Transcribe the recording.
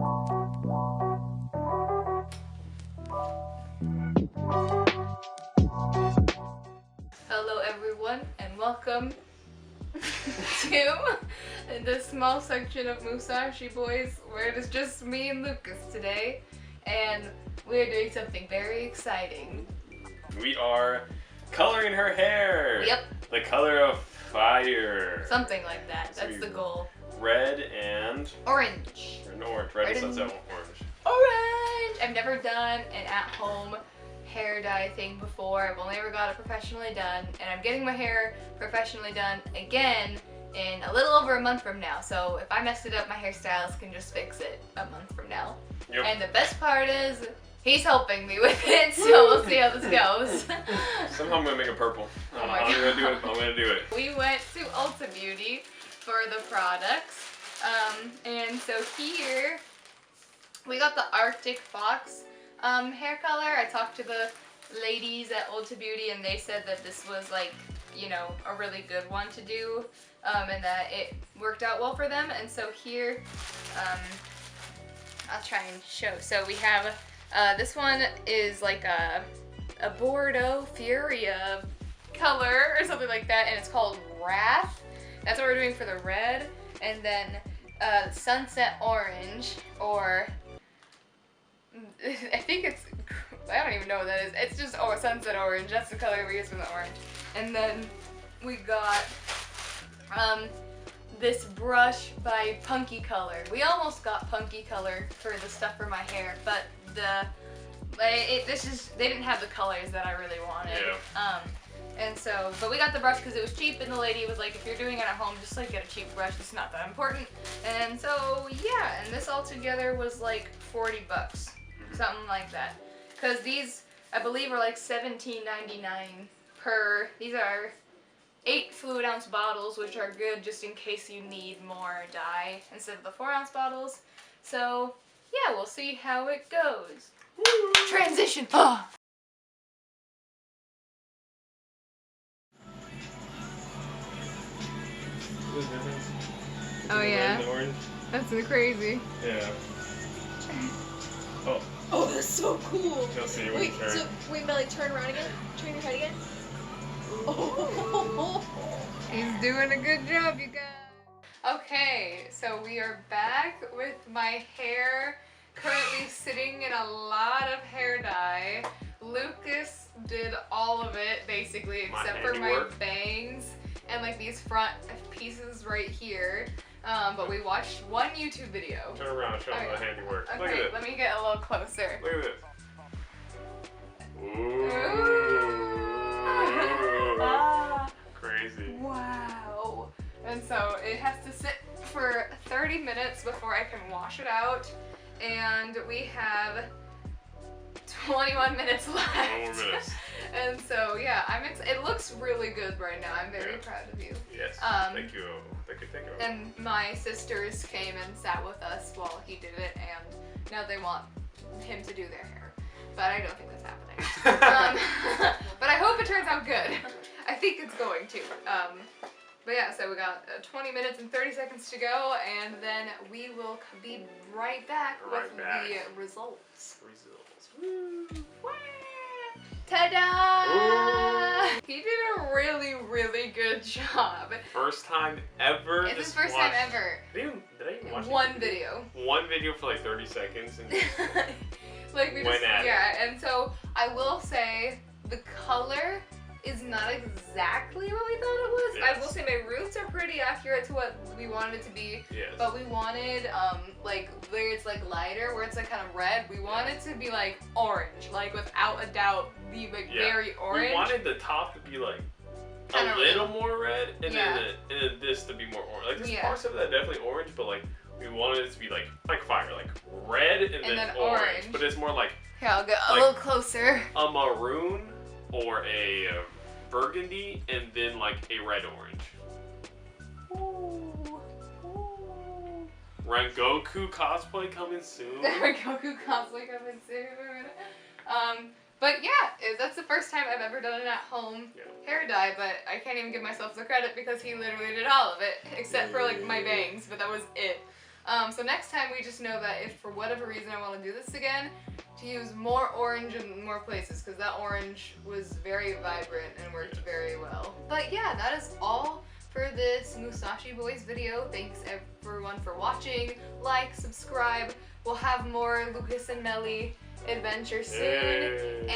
Hello everyone and welcome to the small section of Musashi Boys where it is just me and Lucas today, and we're doing something very exciting. We are coloring her hair! Yep. The color of fire. Something like that. That's the goal. Red and... Orange. And orange. Red and sunset orange. Orange! I've never done an at-home hair dye thing before. I've only ever got it professionally done, and I'm getting my hair professionally done again in a little over a month from now. So if I messed it up, my hairstylist can just fix it a month from now. Yep. And the best part is he's helping me with it, so we'll see how this goes. Somehow I'm gonna make it purple. Oh my I'm God. gonna do it. I'm gonna do it. We went to Ulta Beauty for the products, and so here we got the Arctic Fox hair color. I talked to the ladies at Ulta Beauty and they said that this was like, you know, a really good one to do, and that it worked out well for them. And so here, I'll try and show. So we have, this one is like a Bordeaux Furia color or something like that, and it's called Wrath. That's what we're doing for the red. And then Sunset Orange, or I think it's, I don't even know what that is. It's just Sunset Orange. That's the color we use for the orange. And then we got this brush by Punky Color. We almost got Punky Color for the stuff for my hair, but they didn't have the colors that I really wanted. Yeah. And so, but we got the brush because it was cheap, and the lady was like, if you're doing it at home, just like get a cheap brush, it's not that important. And so, yeah, and this all together was like 40 bucks, something like that. Because these, I believe, are like $17.99 per, these are 8 fluid ounce bottles, which are good just in case you need more dye instead of the 4 ounce bottles. So, yeah, we'll see how it goes. Woo! Transition! Oh. Oh yeah, that's crazy. Yeah. Oh. Oh, that's so cool. You'll see when Wait, you turn. so wait, Mele, turn around again. Turn your head again. Oh. He's doing a good job, you guys. Okay, so we are back with my hair currently sitting in a lot of hair dye. Lucas did all of it, basically, except for my bangs and like these front pieces right here. But we watched one YouTube video. Turn around, show them the handiwork. Okay, Look at it. let me get a little closer. Look at this. Ooh. Crazy. Wow. And so it has to sit for 30 minutes before I can wash it out. And we have 21 minutes left. 21 minutes. And so, yeah, it looks really good right now. I'm very proud of you. Yes. Thank you. Thank you. And my sisters came and sat with us while he did it, and now they want him to do their hair. But I don't think that's happening. But I hope it turns out good. I think it's going to. But yeah, so we got 20 minutes and 30 seconds to go, and then we will be right back with the results. Woo! Ta-da! He did a really, really good job. First time ever. It's his first time ever. Did I even watch one video? One video for like 30 seconds. And like we went just, at yeah, and so I will say the color is not exactly what we thought it was. Yes. I will say my roots are pretty accurate to what we wanted it to be. Yes. But we wanted like where it's like lighter, where it's like kind of red. We wanted to be like orange, like without a doubt, be like very orange. We wanted the top to be like Kinda a little more red, and yeah. then this to be more orange. Like there's Yeah. parts of that definitely orange, but like we wanted it to be like fire, like red and then orange. But it's more like here, I'll go a like little closer. A maroon or a burgundy, and then like a red orange. Ooh. Rengoku cosplay coming soon. Rengoku cosplay coming soon. But yeah, that's the first time I've ever done an at-home hair dye, but I can't even give myself the credit because he literally did all of it, except for like my bangs, but that was it. So next time we just know that if for whatever reason I want to do this again, to use more orange in more places, because that orange was very vibrant and worked very well. But yeah, that is all for this Musashi Boys video. Thanks everyone for watching. Like, subscribe. We'll have more Lucas and Mele adventures soon. Yay.